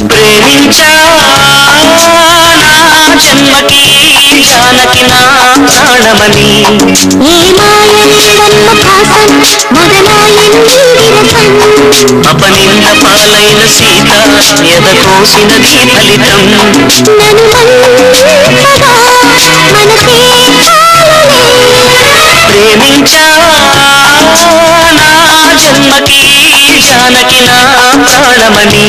ప్రేమించా నా జన్మకి జానకి నా ప్రాణమని ఏ మాయన్న భాసం మొదలాయింది విరసం అపనింద పాలైన సీత ఎదకోసినది ఫలితం నన్ను మంచగా మనసే ప్రేమించా నా జన్మకి జానకి నా ప్రాణమని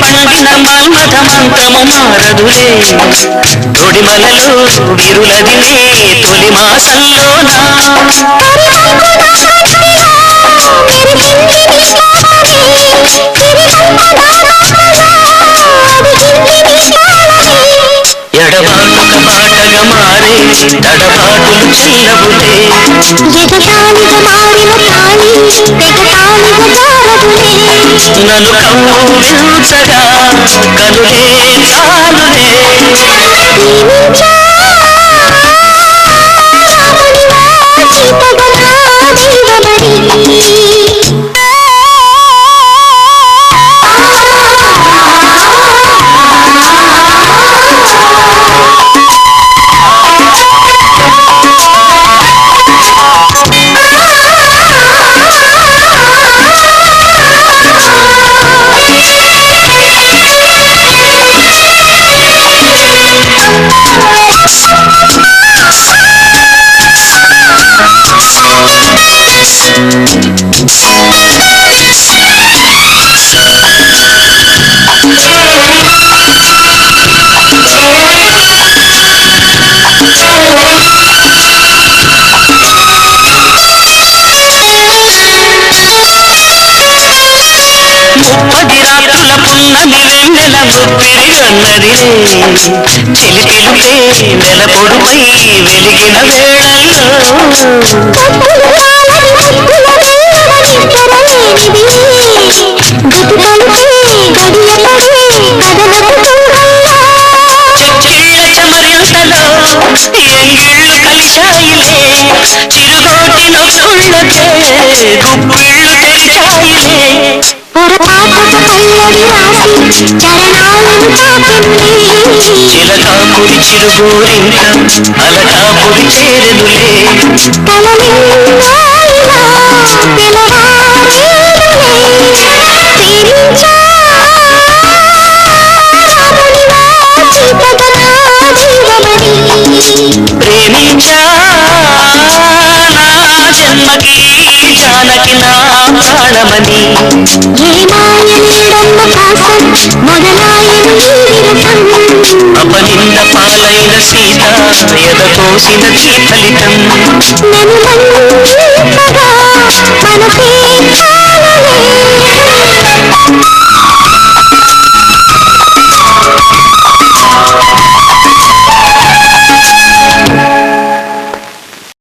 పండిన మన్మథమంతము మారదులే తొడిమలలు విరులదిలే తొలి మాసంలోనా ఎడబాటుక బాటగా మారే తడబాటులు చెల్లవులే ఎగతాళిగా మారిన తాళి తెగతాళిగా జారదులే నన్ను కౌగిలించగా కనులే చాలులే ముప్పది రాత్రుల పున్నమి వెన్నెల ముప్పిరిగన్నదిలే చిలిపిలుపే నెల పొడుపై వెలిగిన వేళల్లో చెక్కిళ్ళ చెమరింతలో ఎంగిళ్ళు కలిశాయిలే చిరుగోటి నొప్పుళ్ళకే గుప్పిళ్ళు తెరిచాయిలే చిలకాపురి చిరుగోరింక అలకాపురి చేరెనులే ప్రేమించా నా జన్మకి జానకి నా ప్రాణమని మొదలాయింది అపనింద పాలైన సీత ఎదకోసినది ఫలితం